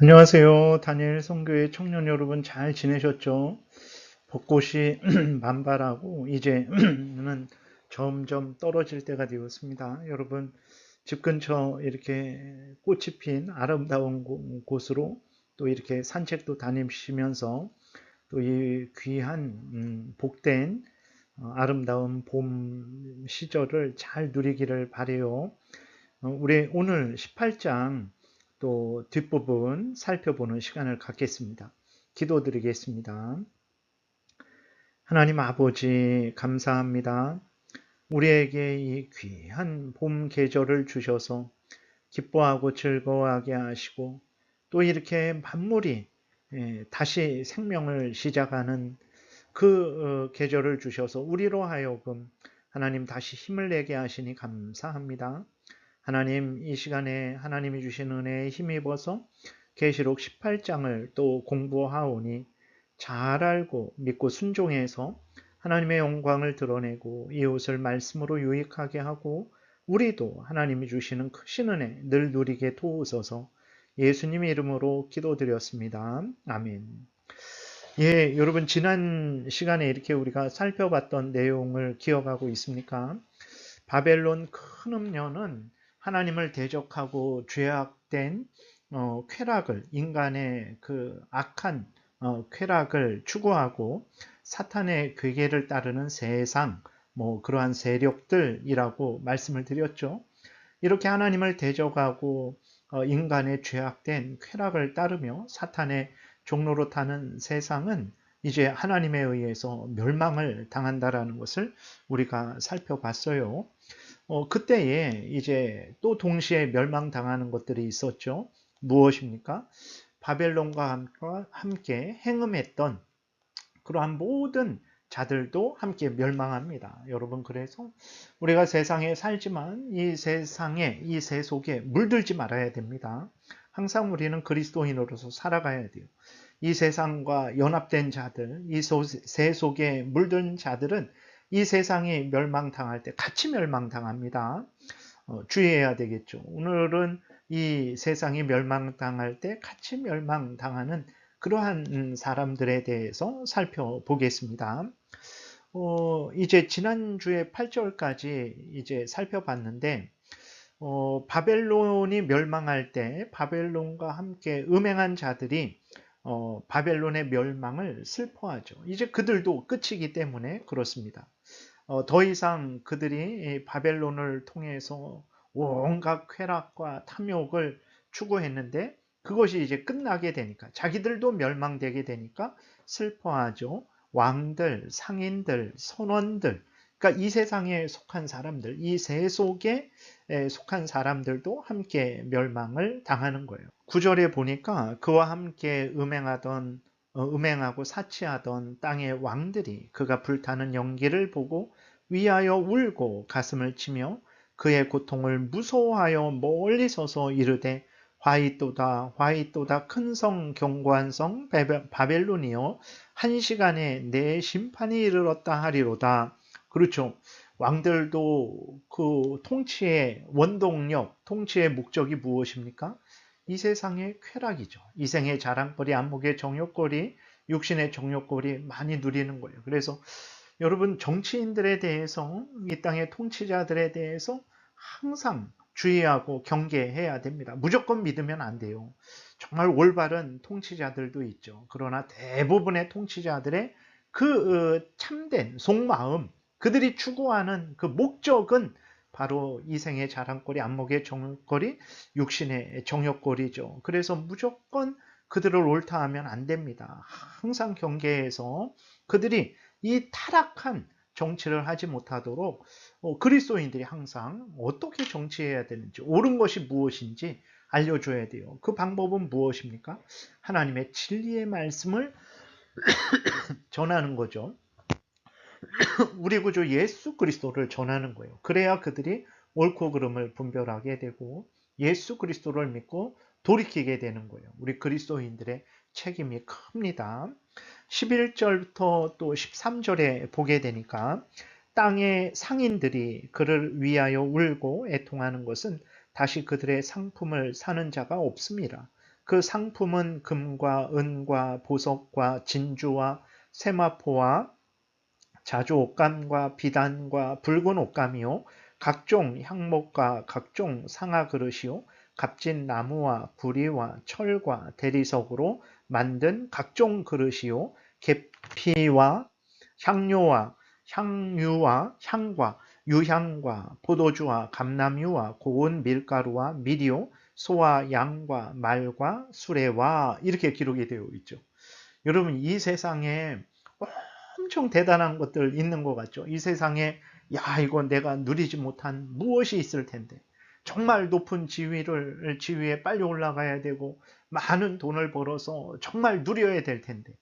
안녕하세요. 다니엘 선교회 청년 여러분 잘 지내셨죠? 벚꽃이 만발하고 이제는 점점 떨어질 때가 되었습니다. 여러분 집 근처 이렇게 꽃이 핀 아름다운 곳으로 또 이렇게 산책도 다니시면서 또 이 귀한 복된 아름다운 봄 시절을 잘 누리기를 바래요. 우리 오늘 18장 또 뒷부분 살펴보는 시간을 갖겠습니다. 기도드리겠습니다. 하나님 아버지 감사합니다. 우리에게 이 귀한 봄 계절을 주셔서 기뻐하고 즐거워하게 하시고 또 이렇게 만물이 다시 생명을 시작하는 그 계절을 주셔서 우리로 하여금 하나님 다시 힘을 내게 하시니 감사합니다. 하나님 이 시간에 하나님이 주신 은혜에 힘입어서 계시록 18장을 또 공부하오니 잘 알고 믿고 순종해서 하나님의 영광을 드러내고 이웃을 말씀으로 유익하게 하고 우리도 하나님이 주시는 크신 은혜 늘 누리게 도우소서. 예수님 이름으로 기도드렸습니다. 아멘. 예, 여러분 지난 시간에 이렇게 우리가 살펴봤던 내용을 기억하고 있습니까? 바벨론 큰 음녀는 하나님을 대적하고 죄악된 쾌락을 인간의 그 악한 쾌락을 추구하고 사탄의 괴계를 따르는 세상 그러한 세력들이라고 말씀을 드렸죠. 이렇게 하나님을 대적하고 인간의 죄악된 쾌락을 따르며 사탄의 종로로 타는 세상은 이제 하나님에 의해서 멸망을 당한다라는 것을 우리가 살펴봤어요. 그때에 이제 또 동시에 멸망당하는 것들이 있었죠. 무엇입니까? 바벨론과 함께 행음했던 그러한 모든 자들도 함께 멸망합니다. 여러분, 그래서 우리가 세상에 살지만 이 세상에, 이 세속에 물들지 말아야 됩니다. 항상 우리는 그리스도인으로서 살아가야 돼요. 이 세상과 연합된 자들, 이 세속에 물든 자들은 이 세상이 멸망당할 때 같이 멸망당합니다. 주의해야 되겠죠. 오늘은 이 세상이 멸망당할 때 같이 멸망당하는 그러한 사람들에 대해서 살펴보겠습니다. 이제 지난주에 8절까지 이제 살펴봤는데, 바벨론이 멸망할 때 바벨론과 함께 음행한 자들이 바벨론의 멸망을 슬퍼하죠. 이제 그들도 끝이기 때문에 그렇습니다. 더 이상 그들이 바벨론을 통해서 온갖 쾌락과 탐욕을 추구했는데 그것이 이제 끝나게 되니까 자기들도 멸망되게 되니까 슬퍼하죠. 왕들, 상인들, 선원들, 그러니까 이 세상에 속한 사람들, 이 세속에 속한 사람들도 함께 멸망을 당하는 거예요. 9절에 보니까 그와 함께 음행하고 사치하던 땅의 왕들이 그가 불타는 연기를 보고 위하여 울고 가슴을 치며 그의 고통을 무서워하여 멀리 서서 이르되 화이또다 화이또다 큰 성 견고한 성 바벨론이여 한 시간에 내 심판이 이르렀다 하리로다. 그렇죠. 왕들도 그 통치의 원동력, 통치의 목적이 무엇입니까? 이 세상의 쾌락이죠. 이생의 자랑거리, 안목의 정욕거리, 육신의 정욕거리 많이 누리는 거예요. 그래서 여러분 정치인들에 대해서 이 땅의 통치자들에 대해서 항상 주의하고 경계해야 됩니다. 무조건 믿으면 안 돼요. 정말 올바른 통치자들도 있죠. 그러나 대부분의 통치자들의 그 참된 속마음, 그들이 추구하는 그 목적은 바로 이생의 자랑거리, 안목의 정욕거리, 육신의 정욕거리죠. 그래서 무조건 그들을 옳다 하면 안 됩니다. 항상 경계해서 그들이 이 타락한 정치를 하지 못하도록 그리스도인들이 항상 어떻게 정치해야 되는지, 옳은 것이 무엇인지 알려줘야 돼요. 그 방법은 무엇입니까? 하나님의 진리의 말씀을 전하는 거죠. 우리 구주 예수 그리스도를 전하는 거예요. 그래야 그들이 옳고 그름을 분별하게 되고 예수 그리스도를 믿고 돌이키게 되는 거예요. 우리 그리스도인들의 책임이 큽니다. 11절부터 또 13절에 보게 되니까 땅의 상인들이 그를 위하여 울고 애통하는 것은 다시 그들의 상품을 사는 자가 없습니다. 그 상품은 금과 은과 보석과 진주와 세마포와 자주 옷감과 비단과 붉은 옷감이요 각종 향목과 각종 상아 그릇이요 값진 나무와 구리와 철과 대리석으로 만든 각종 그릇이요 계피와 향료와 향유와 향과 유향과 포도주와 감람유와 고운 밀가루와 밀이요 소와 양과 말과 수레와 이렇게 기록이 되어 있죠. 여러분 이 세상에 엄청 대단한 것들 있는 것 같죠. 이 세상에 야 이거 내가 누리지 못한 무엇이 있을 텐데 정말 높은 지위에 빨리 올라가야 되고 많은 돈을 벌어서 정말 누려야 될 텐데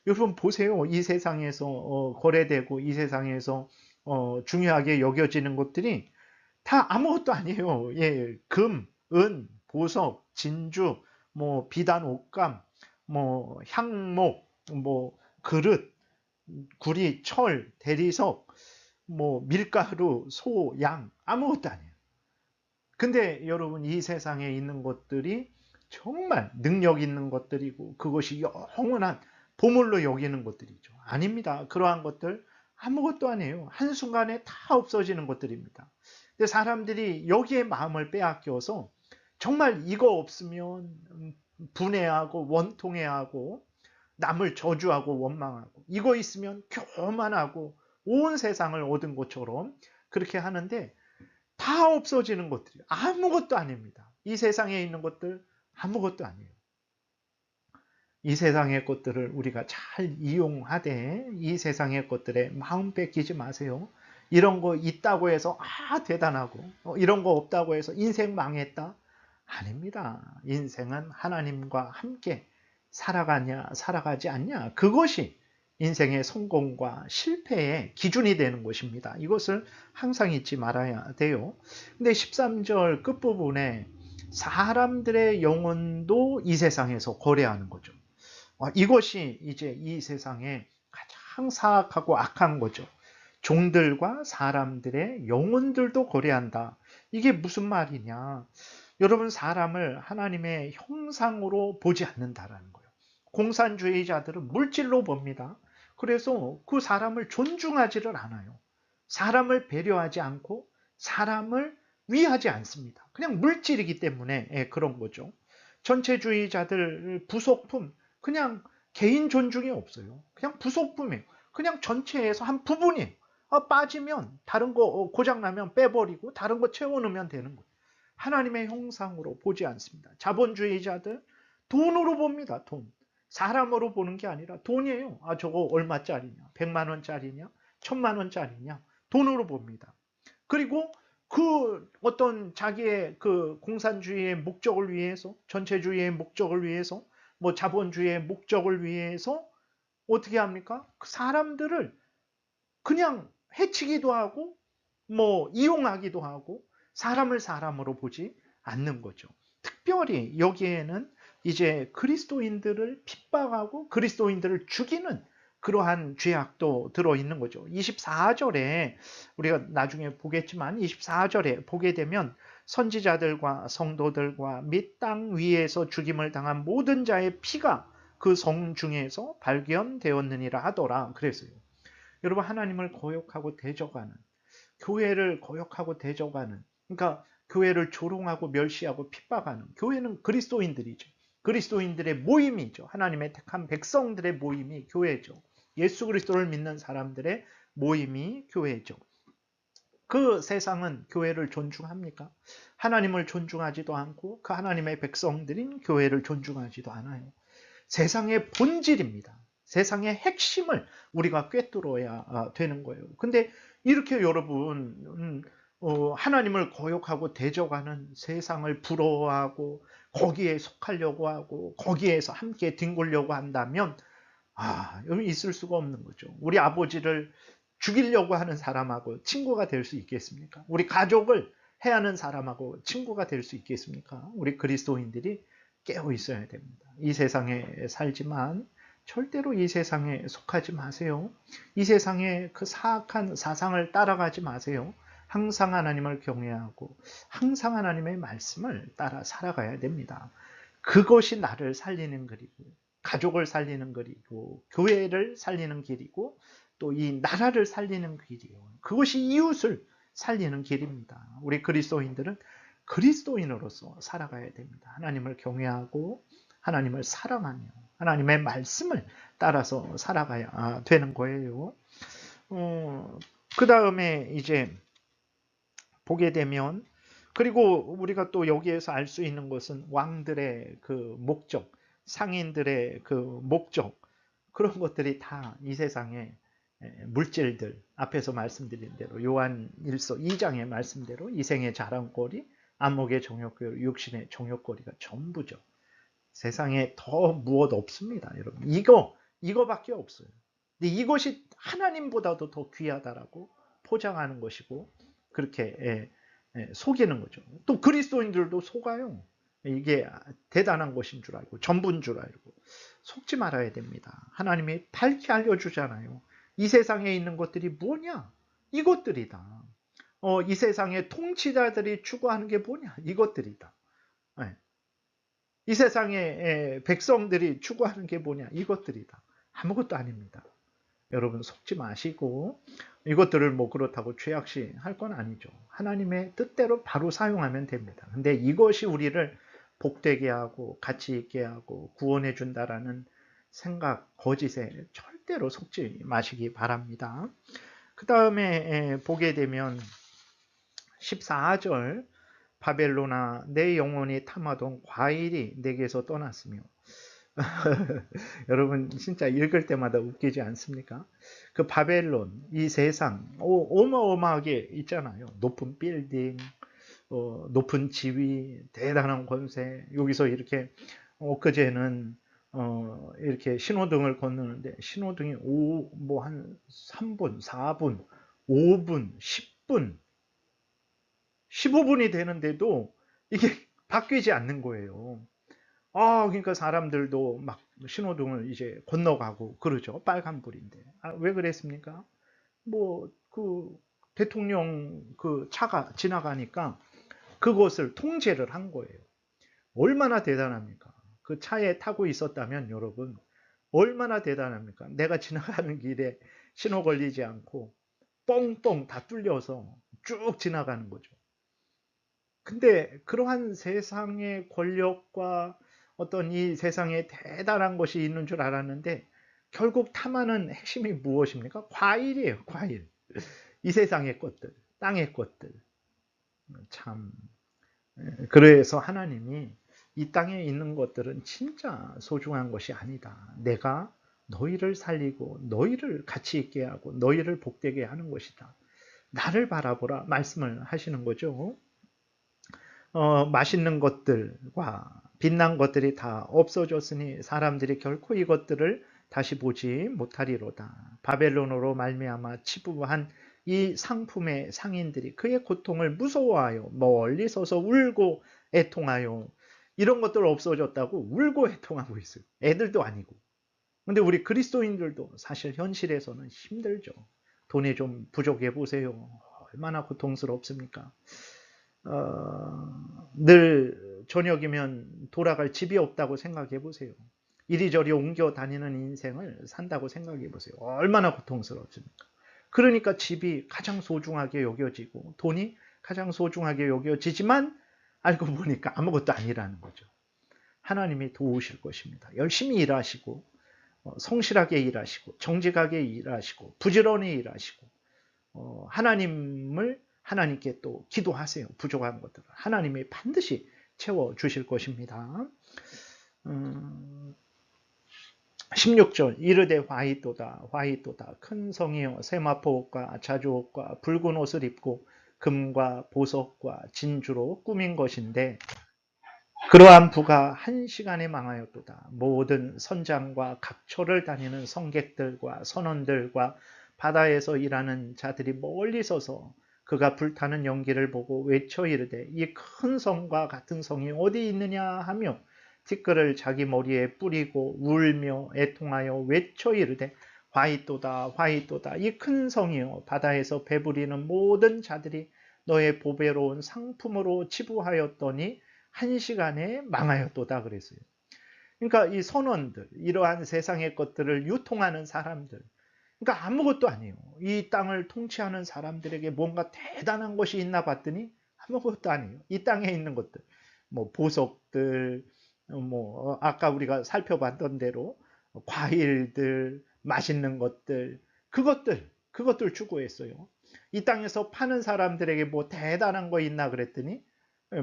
여러분 보세요. 이 세상에서 거래되고 이 세상에서 중요하게 여겨지는 것들이 다 아무것도 아니에요. 예, 금, 은, 보석, 진주, 뭐 비단 옷감, 뭐 향목, 뭐 그릇, 구리, 철, 대리석, 뭐 밀가루, 소, 양 아무것도 아니에요. 근데 여러분 이 세상에 있는 것들이 정말 능력 있는 것들이고 그것이 영원한 보물로 여기는 것들이죠. 아닙니다. 그러한 것들 아무것도 아니에요. 한순간에 다 없어지는 것들입니다. 근데 사람들이 여기에 마음을 빼앗겨서 정말 이거 없으면 분해하고 원통해하고 남을 저주하고 원망하고 이거 있으면 교만하고 온 세상을 얻은 것처럼 그렇게 하는데 다 없어지는 것들이 아무것도 아닙니다. 이 세상에 있는 것들 아무것도 아니에요. 이 세상의 것들을 우리가 잘 이용하되 이 세상의 것들에 마음 뺏기지 마세요. 이런 거 있다고 해서 대단하고 이런 거 없다고 해서 인생 망했다? 아닙니다. 인생은 하나님과 함께 살아가냐 살아가지 않냐 그것이 인생의 성공과 실패의 기준이 되는 것입니다. 이것을 항상 잊지 말아야 돼요. 근데 13절 끝부분에 사람들의 영혼도 이 세상에서 거래하는 거죠. 이것이 이제 이 세상에 가장 사악하고 악한 거죠. 종들과 사람들의 영혼들도 거래한다. 이게 무슨 말이냐? 여러분 사람을 하나님의 형상으로 보지 않는다라는 거예요. 공산주의자들은 물질로 봅니다. 그래서 그 사람을 존중하지를 않아요. 사람을 배려하지 않고 사람을 위하지 않습니다. 그냥 물질이기 때문에 그런 거죠. 전체주의자들 부속품 그냥 개인 존중이 없어요. 그냥 부속품이에요. 그냥 전체에서 한 부분이에요. 빠지면 다른 거 고장나면 빼버리고 다른 거 채워넣으면 되는 거예요. 하나님의 형상으로 보지 않습니다. 자본주의자들 돈으로 봅니다. 돈. 사람으로 보는 게 아니라 돈이에요. 저거 얼마짜리냐? 100만 원짜리냐? 1000만 원짜리냐? 돈으로 봅니다. 그리고 그 어떤 자기의 그 공산주의의 목적을 위해서, 전체주의의 목적을 위해서, 뭐 자본주의의 목적을 위해서 어떻게 합니까? 그 사람들을 그냥 해치기도 하고, 뭐 이용하기도 하고, 사람을 사람으로 보지 않는 거죠. 특별히 여기에는 이제 그리스도인들을 핍박하고 그리스도인들을 죽이는 그러한 죄악도 들어있는 거죠. 24절에 우리가 나중에 보겠지만 24절에 보게 되면 선지자들과 성도들과 및 땅 위에서 죽임을 당한 모든 자의 피가 그 성 중에서 발견되었느니라 하더라. 그랬어요. 여러분 하나님을 거역하고 대적하는 교회를 거역하고 대적하는 그러니까 교회를 조롱하고 멸시하고 핍박하는 교회는 그리스도인들이죠. 그리스도인들의 모임이죠. 하나님의 택한 백성들의 모임이 교회죠. 예수 그리스도를 믿는 사람들의 모임이 교회죠. 그 세상은 교회를 존중합니까? 하나님을 존중하지도 않고 그 하나님의 백성들인 교회를 존중하지도 않아요. 세상의 본질입니다. 세상의 핵심을 우리가 꿰뚫어야 되는 거예요. 근데 이렇게 여러분 하나님을 거역하고 대적하는 세상을 부러워하고 거기에 속하려고 하고 거기에서 함께 뒹굴려고 한다면 여기 있을 수가 없는 거죠. 우리 아버지를 죽이려고 하는 사람하고 친구가 될 수 있겠습니까? 우리 가족을 해하는 사람하고 친구가 될 수 있겠습니까? 우리 그리스도인들이 깨어 있어야 됩니다. 이 세상에 살지만 절대로 이 세상에 속하지 마세요. 이 세상의 그 사악한 사상을 따라가지 마세요. 항상 하나님을 경외하고 항상 하나님의 말씀을 따라 살아가야 됩니다. 그것이 나를 살리는 길이고, 가족을 살리는 길이고, 교회를 살리는 길이고, 또 이 나라를 살리는 길이에요. 그것이 이웃을 살리는 길입니다. 우리 그리스도인들은 그리스도인으로서 살아가야 됩니다. 하나님을 경외하고 하나님을 사랑하며 하나님의 말씀을 따라서 살아가야 되는 거예요. 그 다음에 이제 보게 되면, 그리고 우리가 또 여기에서 알 수 있는 것은 왕들의 그 목적, 상인들의 그 목적, 그런 것들이 다 이 세상의 물질들, 앞에서 말씀드린 대로 요한 1서 2장의 말씀대로 이생의 자랑거리, 안목의 정욕거리, 육신의 정욕거리가 전부죠. 세상에 더 무엇 없습니다, 여러분. 이거밖에 없어요. 근데 이것이 하나님보다도 더 귀하다라고 포장하는 것이고, 그렇게 속이는 거죠. 또 그리스도인들도 속아요. 이게 대단한 것인 줄 알고, 전부인 줄 알고. 속지 말아야 됩니다. 하나님이 밝게 알려주잖아요. 이 세상에 있는 것들이 뭐냐? 이것들이다. 이 세상의 통치자들이 추구하는 게 뭐냐? 이것들이다. 네. 이 세상의 백성들이 추구하는 게 뭐냐? 이것들이다. 아무것도 아닙니다. 여러분 속지 마시고, 이것들을 뭐 그렇다고 죄악시 할 건 아니죠. 하나님의 뜻대로 바로 사용하면 됩니다. 근데 이것이 우리를 복되게 하고 가치 있게 하고 구원해 준다라는 생각, 거짓에 절대로 속지 마시기 바랍니다. 그 다음에 보게 되면 14절, 바벨론아 내 영혼이 탐하던 과일이 내게서 떠났으며. 여러분 진짜 읽을 때마다 웃기지 않습니까? 그 바벨론, 이 세상 어마어마하게 있잖아요. 높은 빌딩, 높은 지위, 대단한 권세. 여기서 이렇게 엊그제는 이렇게 신호등을 건너는데 신호등이 뭐 한 3분, 4분, 5분, 10분, 15분이 되는데도 이게 바뀌지 않는 거예요. 그러니까 사람들도 막 신호등을 이제 건너가고 그러죠. 빨간불인데. 왜 그랬습니까? 뭐, 대통령 그 차가 지나가니까 그것을 통제를 한 거예요. 얼마나 대단합니까? 그 차에 타고 있었다면 여러분, 얼마나 대단합니까? 내가 지나가는 길에 신호 걸리지 않고 뻥뻥 다 뚫려서 쭉 지나가는 거죠. 근데 그러한 세상의 권력과 어떤 이 세상에 대단한 것이 있는 줄 알았는데 결국 탐하는 핵심이 무엇입니까? 과일이에요, 과일. 이 세상의 것들, 땅의 것들. 참. 그래서 하나님이 이 땅에 있는 것들은 진짜 소중한 것이 아니다. 내가 너희를 살리고 너희를 가치 있게 하고 너희를 복되게 하는 것이다. 나를 바라보라 말씀을 하시는 거죠. 맛있는 것들과 빛난 것들이 다 없어졌으니 사람들이 결코 이것들을 다시 보지 못하리로다. 바벨론으로 말미암아 치부한 이 상품의 상인들이 그의 고통을 무서워하여 멀리 서서 울고 애통하여. 이런 것들 없어졌다고 울고 애통하고 있어요. 애들도 아니고. 근데 우리 그리스도인들도 사실 현실에서는 힘들죠. 돈이 좀 부족해 보세요. 얼마나 고통스럽습니까? 늘 저녁이면 돌아갈 집이 없다고 생각해 보세요. 이리저리 옮겨 다니는 인생을 산다고 생각해 보세요. 얼마나 고통스럽습니까? 그러니까 집이 가장 소중하게 여겨지고 돈이 가장 소중하게 여겨지지만 알고 보니까 아무것도 아니라는 거죠. 하나님이 도우실 것입니다. 열심히 일하시고 성실하게 일하시고 정직하게 일하시고 부지런히 일하시고 하나님께 또 기도하세요. 부족한 것들을 하나님이 반드시 채워주실 것입니다. 16절 이르되 화이또다 화이또다 큰 성이여 세마포 옷과 자주 옷과 붉은 옷을 입고 금과 보석과 진주로 꾸민 것인데 그러한 부가 한 시간에 망하였도다. 모든 선장과 각처를 다니는 성객들과 선원들과 바다에서 일하는 자들이 멀리 서서 그가 불타는 연기를 보고 외쳐 이르되 이 큰 성과 같은 성이 어디 있느냐 하며 티끌을 자기 머리에 뿌리고 울며 애통하여 외쳐 이르되 화이또다 화이또다 이 큰 성이여 바다에서 배부리는 모든 자들이 너의 보배로운 상품으로 치부하였더니 1시간에 망하였도다 그랬어요. 그러니까 이 선원들, 이러한 세상의 것들을 유통하는 사람들, 그러니까 아무것도 아니에요. 이 땅을 통치하는 사람들에게 뭔가 대단한 것이 있나 봤더니 아무것도 아니에요. 이 땅에 있는 것들, 뭐 보석들, 뭐 아까 우리가 살펴봤던 대로 과일들, 맛있는 것들, 그것들 추구했어요. 이 땅에서 파는 사람들에게 뭐 대단한 거 있나 그랬더니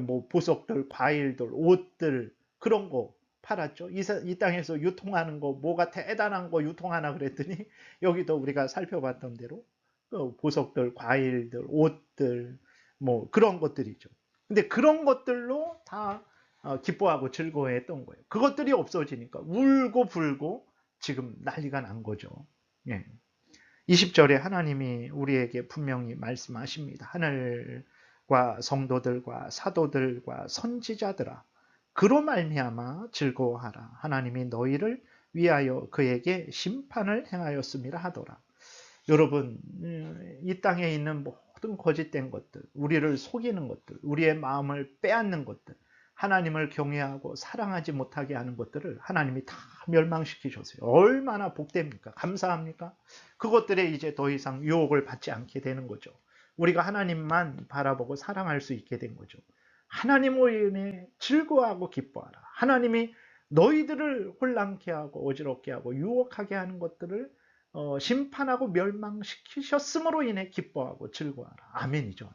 뭐 보석들, 과일들, 옷들 그런 거 팔았죠. 이 땅에서 유통하는 거 뭐가 대단한 거 유통하나 그랬더니 여기도 우리가 살펴봤던 대로 보석들, 과일들, 옷들 뭐 그런 것들이죠. 근데 그런 것들로 다 기뻐하고 즐거워했던 거예요. 그것들이 없어지니까 울고 불고 지금 난리가 난 거죠. 예. 20절에 하나님이 우리에게 분명히 말씀하십니다. 하늘과 성도들과 사도들과 선지자들아 그로 말미암아 즐거워하라. 하나님이 너희를 위하여 그에게 심판을 행하였음이라 하더라. 여러분, 이 땅에 있는 모든 거짓된 것들, 우리를 속이는 것들, 우리의 마음을 빼앗는 것들, 하나님을 경외하고 사랑하지 못하게 하는 것들을 하나님이 다 멸망시키셨어요. 얼마나 복됩니까? 감사합니까? 그것들에 이제 더 이상 유혹을 받지 않게 되는 거죠. 우리가 하나님만 바라보고 사랑할 수 있게 된 거죠. 하나님으로 인해 즐거워하고 기뻐하라. 하나님이 너희들을 혼란케 하고 어지럽게 하고 유혹하게 하는 것들을 심판하고 멸망시키셨음으로 인해 기뻐하고 즐거워하라. 아멘이죠.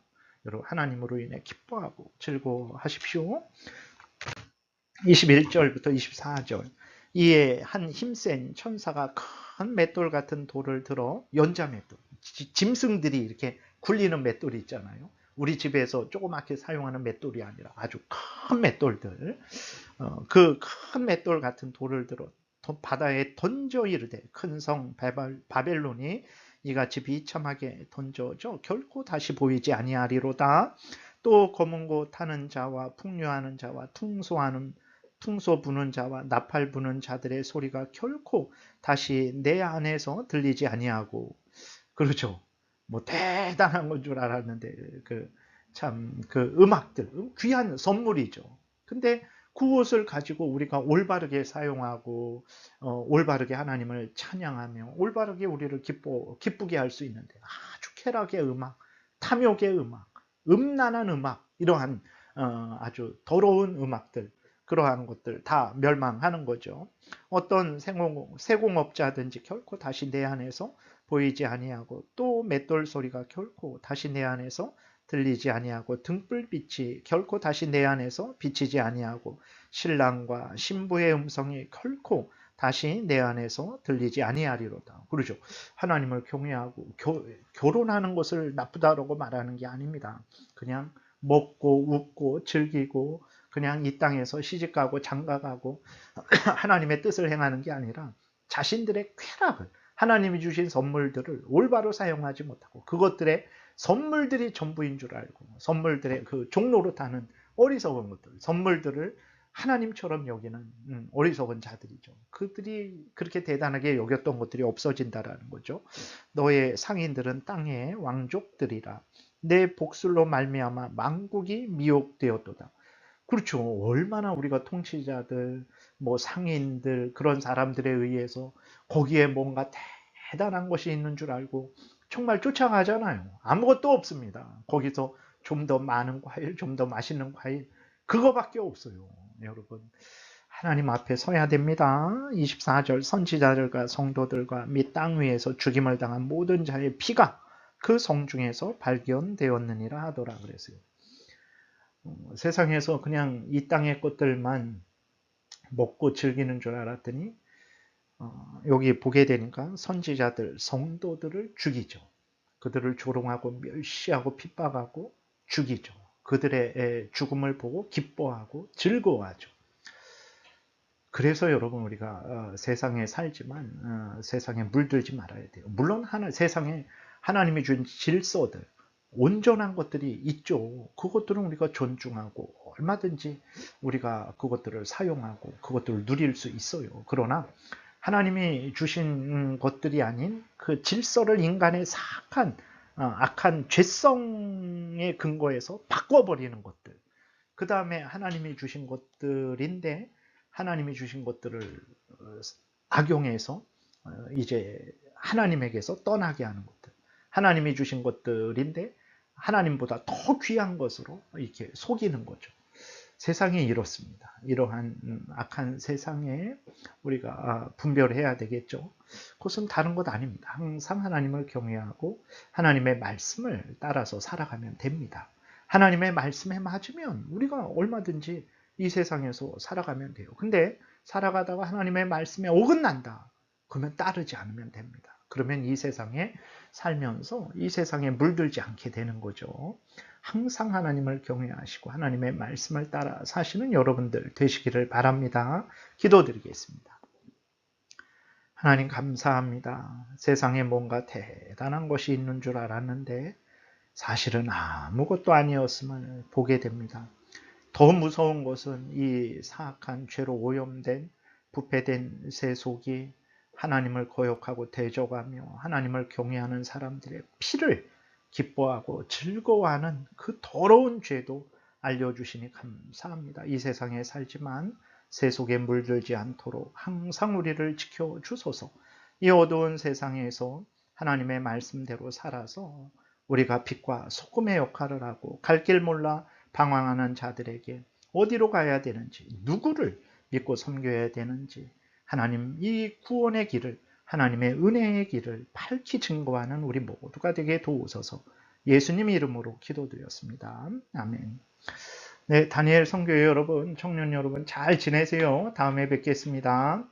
여러분 하나님으로 인해 기뻐하고 즐거워하십시오. 21절부터 24절 이에 한 힘센 천사가 큰 맷돌 같은 돌을 들어 연자 맷돌, 짐승들이 이렇게 굴리는 맷돌이 있잖아요. 우리 집에서 조그맣게 사용하는 맷돌이 아니라 아주 큰 맷돌들, 그 큰 맷돌 같은 돌을 들어 바다에 던져 이르되 큰 성 바벨론이 이같이 비참하게 던져져 결코 다시 보이지 아니하리로다. 또 검은 고 타는 자와 풍류하는 자와 퉁소 부는 자와 나팔 부는 자들의 소리가 결코 다시 내 안에서 들리지 아니하고. 그렇죠. 뭐 대단한 건 줄 알았는데 그 음악들 귀한 선물이죠. 근데 그것을 가지고 우리가 올바르게 사용하고 올바르게 하나님을 찬양하며 올바르게 우리를 기쁘게 할 수 있는데 아주 쾌락의 음악, 탐욕의 음악, 음란한 음악, 이러한 아주 더러운 음악들, 그러한 것들 다 멸망하는 거죠. 어떤 세공업자든지 결코 다시 내 안에서 보이지 아니하고 또 맷돌 소리가 결코 다시 내 안에서 들리지 아니하고 등불빛이 결코 다시 내 안에서 비치지 아니하고 신랑과 신부의 음성이 결코 다시 내 안에서 들리지 아니하리로다. 그러죠. 하나님을 경외하고 결혼하는 것을 나쁘다라고 말하는 게 아닙니다. 그냥 먹고 웃고 즐기고 그냥 이 땅에서 시집가고 장가가고 하나님의 뜻을 행하는 게 아니라 자신들의 쾌락을, 하나님이 주신 선물들을 올바로 사용하지 못하고 그것들의 선물들이 전부인 줄 알고 선물들의 그 종로로 타는 어리석은 것들, 선물들을 하나님처럼 여기는 어리석은 자들이죠. 그들이 그렇게 대단하게 여겼던 것들이 없어진다라는 거죠. 너의 상인들은 땅의 왕족들이라. 내 복술로 말미암아 만국이 미혹되었도다. 그렇죠. 얼마나 우리가 통치자들, 뭐 상인들, 그런 사람들에 의해서 거기에 뭔가 대단한 것이 있는 줄 알고 정말 쫓아가잖아요. 아무것도 없습니다. 거기서 좀 더 많은 과일, 좀 더 맛있는 과일, 그거밖에 없어요. 여러분, 하나님 앞에 서야 됩니다. 24절 선지자들과 성도들과 및 땅 위에서 죽임을 당한 모든 자의 피가 그 성중에서 발견되었느니라 하더라 그랬어요. 세상에서 그냥 이 땅의 것들만 먹고 즐기는 줄 알았더니 여기 보게 되니까 선지자들, 성도들을 죽이죠. 그들을 조롱하고 멸시하고 핍박하고 죽이죠. 그들의 죽음을 보고 기뻐하고 즐거워하죠. 그래서 여러분 우리가 세상에 살지만 세상에 물들지 말아야 돼요. 물론 세상에 하나님이 준 질서들, 온전한 것들이 있죠. 그것들은 우리가 존중하고 얼마든지 우리가 그것들을 사용하고 그것들을 누릴 수 있어요. 그러나 하나님이 주신 것들이 아닌 그 질서를 인간의 악한 죄성의 근거에서 바꿔버리는 것들, 그 다음에 하나님이 주신 것들인데 하나님이 주신 것들을 악용해서 이제 하나님에게서 떠나게 하는 것들. 하나님이 주신 것들인데 하나님보다 더 귀한 것으로 이렇게 속이는 거죠. 세상이 이렇습니다. 이러한 악한 세상에 우리가 분별해야 되겠죠. 그것은 다른 것 아닙니다. 항상 하나님을 경외하고 하나님의 말씀을 따라서 살아가면 됩니다. 하나님의 말씀에 맞으면 우리가 얼마든지 이 세상에서 살아가면 돼요. 근데 살아가다가 하나님의 말씀에 어긋난다. 그러면 따르지 않으면 됩니다. 그러면 이 세상에 살면서 이 세상에 물들지 않게 되는 거죠. 항상 하나님을 경외하시고 하나님의 말씀을 따라 사시는 여러분들 되시기를 바랍니다. 기도드리겠습니다. 하나님 감사합니다. 세상에 뭔가 대단한 것이 있는 줄 알았는데 사실은 아무것도 아니었음을 보게 됩니다. 더 무서운 것은 이 사악한 죄로 오염된 부패된 세속이 하나님을 거역하고 대적하며 하나님을 경외하는 사람들의 피를 기뻐하고 즐거워하는 그 더러운 죄도 알려주시니 감사합니다. 이 세상에 살지만 세속에 물들지 않도록 항상 우리를 지켜주소서. 이 어두운 세상에서 하나님의 말씀대로 살아서 우리가 빛과 소금의 역할을 하고 갈 길 몰라 방황하는 자들에게 어디로 가야 되는지, 누구를 믿고 섬겨야 되는지, 하나님 이 구원의 길을, 하나님의 은혜의 길을 밝히 증거하는 우리 모두가 되게 도우소서. 예수님 이름으로 기도드렸습니다. 아멘. 네, 다니엘 선교회 여러분, 청년 여러분 잘 지내세요. 다음에 뵙겠습니다.